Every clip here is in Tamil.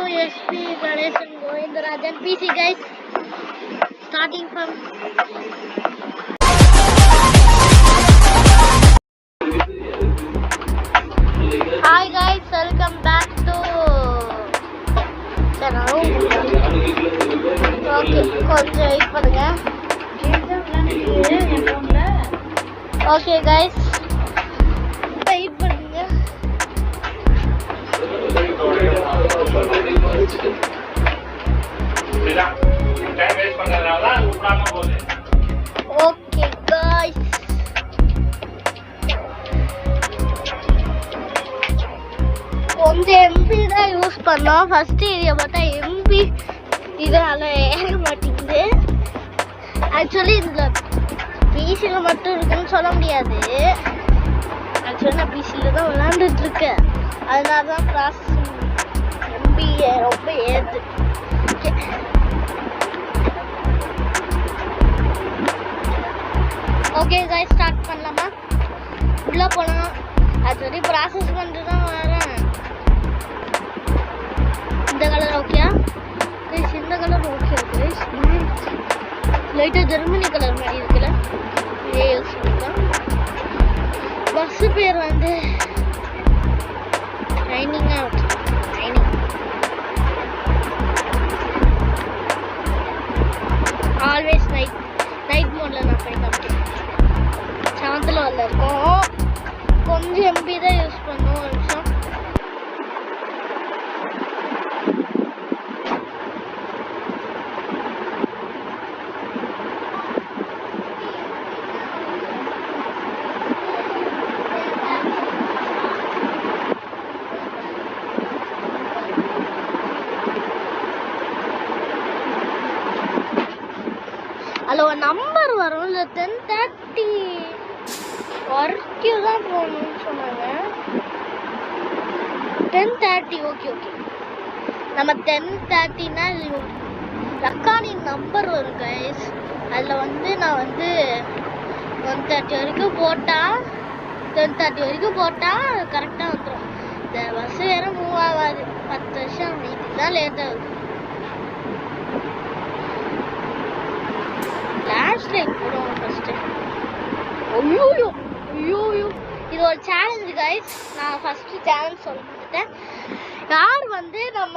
SP Ganesan Govindarajan PC guys. Starting from Hi guys, welcome back to channel. Okay, கொஞ்சம் வெயிட் பண்ணுங்க. Okay guys, வெயிட் பண்ணுங்க. Okay guys, கொஞ்சம் MB தான் யூஸ் பண்ணோம். ஃபர்ஸ்ட் ஏரியா பார்த்தா MB இதனால ஏற மாட்டேங்குது. ஆக்சுவலி இதில் பிசியில் மட்டும் இருக்குன்னு சொல்ல முடியாது. ஆக்சுவலி நான் பிசியில் தான் விளாண்டுட்டு இருக்கேன். அதனால தான் ப்ராசஸிங் MB ரொம்ப ஏறுது. ஓகே guys, ஸ்டார்ட் பண்ணலாமா? உள்ளே போகலாம். ஆக்சுவலி ப்ராசஸ் பண்ணிட்டு தான் வரேன். இந்த கலர் ஓகேயா கைஸ்? இந்த கலர் ஓகே கைஸ். லைட்டாக ஜெர்மனி கலர் மாதிரி இருக்குல்ல, இதே யூஸ் பண்ணிக்கலாம். பஸ்ஸு பேர் வந்து ட்ரைனிங் அவுட். ஆல்வேஸ் நைட் மோடில் நான் போய் காமிக்கிறேன். 7th level இருக்கும். கொஞ்சம் MB தான் யூஸ் பண்ணுவோம். ஒரு நிமிஷம். அதில் ஒரு நம்பர் வரும். இல்லை 10:30 வரைக்கும் தான் போகணும்னு சொன்னாங்க. 10:30 ஓகே. நம்ம 10:30னா ரெக்கார்டிங் நம்பர் வரும் கைஸ். அதில் வந்து நான் வந்து 1:30 வரைக்கும் போட்டால் 10:30 வரைக்கும் போட்டால் கரெக்டாக வந்துடும். இந்த பஸ் வேறு மூவ் ஆகாது. 10 வருஷம் வீட்டுக்கு தான் லேட் ஆகுது. ஃப்ளாஷ் லைட் போடுவோம் ஃபஸ்ட்டு. ஐயோ இது ஒரு சேலஞ்சு கைஸ். நான் ஃபஸ்ட்டு சேலஞ்ச் சொல்லிட்டேன். யார் வந்து நம்ம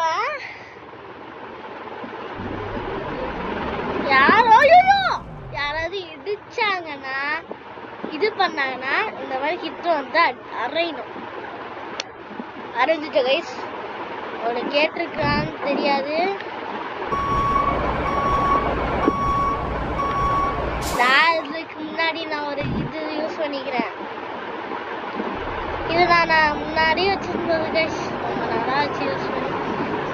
யாராவது இடிச்சாங்கன்னா இது பண்ணாங்கன்னா இந்த மாதிரி கிட்ட வந்து அரையணும். அரைஞ்சிட்ட கைஸ். அவனை கேட்டிருக்கான்னு தெரியாது. இதுக்கு முன்னாடி நான் ஒரு இது யூஸ் பண்ணிக்கிறேன். இது நான் முன்னாடி வச்சிருந்தது கைஸ். ரொம்ப நல்லா வச்சு யூஸ் பண்ணி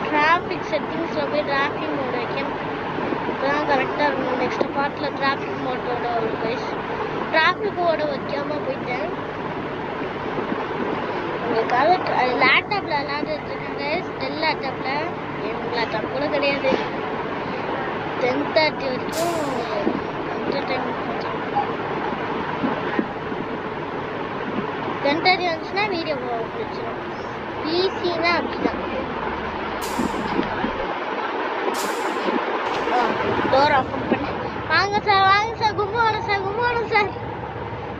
டிராஃபிக் செட்டிங்ஸில் போய் டிராஃபிக் மோட் வைக்கணும். இப்போதான் கரெக்டாக இருக்கும். நெக்ஸ்ட் பார்ட்டில் டிராஃபிக் மோட்டோட வரும் கைஸ். டிராஃபிக் மோட வைக்காமல் போயிட்டேன். உங்களுக்காக லேப்டாப்பில் விளாண்டுட்டு இருக்கேன் கைஸ். டெல் லேப்டாப்பில். என் லேப்டாப் கூட கிடையாது. 10:30 வரைக்கும் என்டர்டைன்மெண்ட். 10:30 வந்துச்சுன்னா வீடியோ பிடிச்சிடும். பிசினா அப்படிதான். டோர் ஓப்பன் பண்ணி வாங்க சார் கும்பகோணம் சார்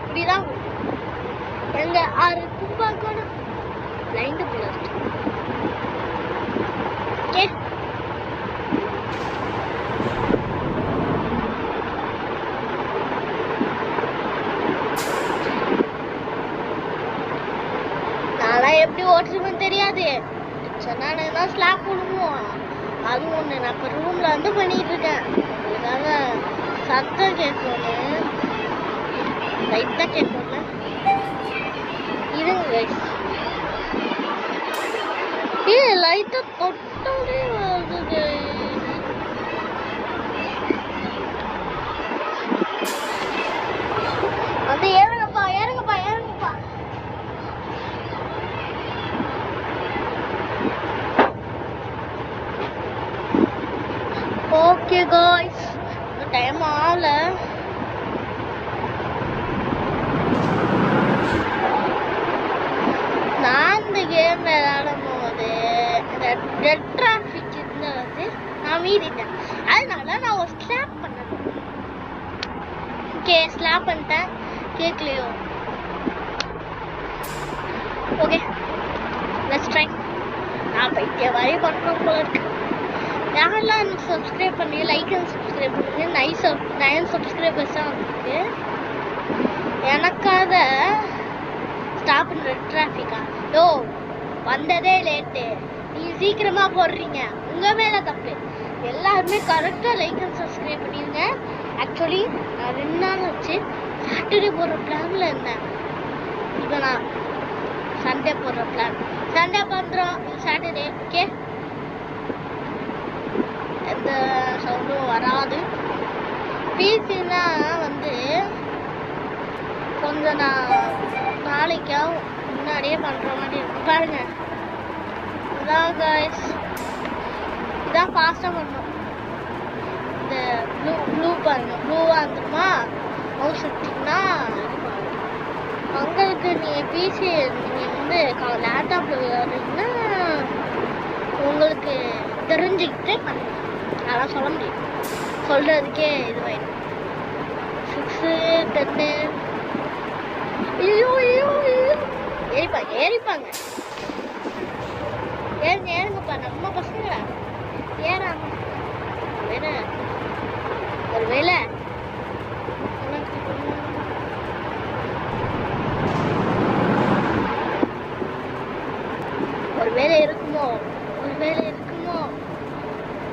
இப்படிதான் எங்க 6 கும்பகோணம் லைன் போல இருக்கு. ஓகே எப்படி ஓட்டுறதுன்னு தெரியாது. சொன்னா ஸ்லாப் போடுவோம். அது ஒன்று நான் இப்போ ரூமில் வந்து பண்ணிட்டு இருக்கேன். அதுக்காக சத்தம் கேட்கணும். லைட்டாக கேட்கணும். இருங்க கைஸ். லைட்டாக தொட்டாலே வருது. அது ஏறுங்கப்பா. ஓகே காய்ஸ், டைம் ஆகல. நான் இந்த கேம் விளையாடும் போது ஓகே ஸ்லாப் பண்ணிட்டேன் கேட்கலையோ ஓகே லெட்ஸ் ட்ரை நான் பைத்திய மாதிரி பண்ணுறோம் போல இருக்கு யாரெல்லாம் எனக்கு சப்ஸ்கிரைப் பண்ணி லைக் அண்ட் சப்ஸ்கிரைப் பண்ணுங்க 9 சப்ஸ்கிரைபர்ஸ் தான் வந்துருக்கு எனக்காக ஸ்டாப் பண்ணுற டிராஃபிக்கா யோ வந்ததே லேட்டு நீ சீக்கிரமாக போடுறீங்க உங்கள் மேலே தப்பு எல்லாருமே கரெக்டாக லைக் அண்ட் சப்ஸ்கிரைப் பண்ணிடுங்க ஆக்சுவலி நான் 2 நாள் வச்சு சாட்டர்டே போடுற பிளானில் இருந்தேன் இப்போ நான் சண்டே போடுற பிளான் சண்டே பண்ணுறோம் சாட்டர்டே ஓகே எந்த சவுண்டும் வராது பிசினா வந்து கொஞ்சம் நான் நாளைக்காக முன்னாடியே பண்ணுற மாதிரி இருக்கும் பாருங்க இதான் கைஸ் இதான் ஃபாஸ்ட்டாக பண்ணணும் இந்த ப்ளூ பாருங்க ப்ளூவாக இருந்துருமா மவுஸ் விட்டிங்கன்னா உங்களுக்கு நீங்கள் பிசி நீங்கள் வந்து லேப்டாப்பில் விளையாடுறீங்கன்னா உங்களுக்கு தெரிஞ்சுக்கிட்டு பண்ணுங்க அதெல்லாம் சொல்ல முடியும் சொல்கிறதுக்கே இதுவாயிடும் 6 10 ஐயோ ஏறிப்பாங்க ஏறுங்கப்பா நம்ம பசங்களா ஏறாம ஒருவேளை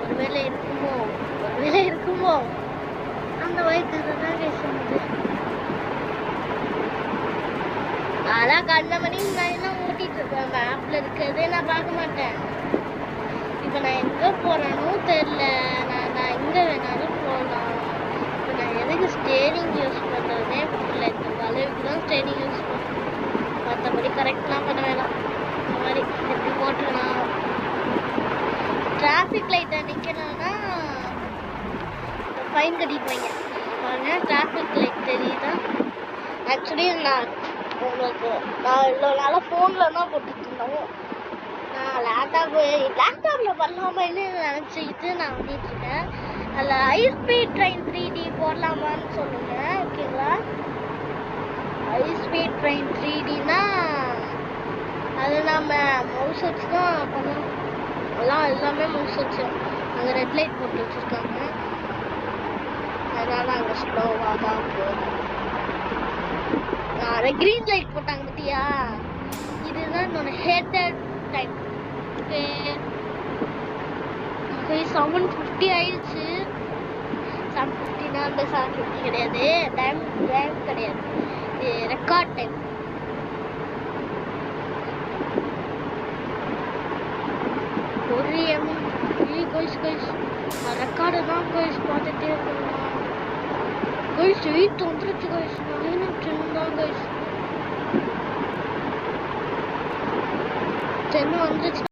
ஒருவேளை இருக்குமோ அந்த வயசுல தான் பேசுறது அதான் கண்ண மணி நான் ஓட்டிட்டு இருக்கேன் மேப்ல இருக்கிறதே நான் பார்க்க மாட்டேன் இப்போ நான் எங்கே போகிறேன்னு தெரியல நான் எங்கே வேணாலும் போகலாம் இப்போ நான் எதுக்கு ஸ்டேரிங் யூஸ் பண்ணுறதே இல்லை இந்த வளைவுக்கு தான் ஸ்டேரிங் யூஸ் பண்ணுறேன் மற்றபடி கரெக்ட்லாம் பண்ண வேணாம் இந்த மாதிரி எப்படி போட்டுக்கலாம் டிராஃபிக் லைட்டை நிற்கணும்னா ஃபைன் கட்டிப்பாங்க பாருங்க டிராஃபிக் லைட் தெரியுதா ஆக்சுவலி நான் இவ்வளோ நாளாக ஃபோனில் தான் போட்டுட்டு இருந்தோம் நான் லேப்டாப்பில் பண்ணலாமான்னு நினச்சிக்கிட்டு நான் வந்துட்டுருக்கேன் அதில் ஹைஸ்பீட் ட்ரெயின் 3D போடலாமான்னு சொல்லுங்கள் ஓகேங்களா ஹைஸ்பீட் ட்ரெயின் 3Dனா அது நம்ம மவுஸ் வச்சு தான் பண்ணணும் எல்லாமே மவுஸ் வச்சு அங்கே ரெட் லைட் போட்டு வச்சுருக்காங்க அதனால் அங்கே ஸ்லோவாக தான் போகும் அதை க்ரீன் லைட் போட்டாங்க பத்தியா இதுதான் என்னோட ஹேட்டட் டைம் ஓகே 7:50 ஆயிடுச்சு 7:50னா அந்த 7:50 கிடையாது டைம் கிடையாது இது ரெக்கார்ட் டைம் ஒரு கைஸ் நான் ரெக்கார்டு தான் கைஸ் பார்த்துட்டே இருக்கணும் கைஸ் 8 வந்துருச்சு கைஸ் 9 10 தான் கைஸ் 10 வந்துருச்சு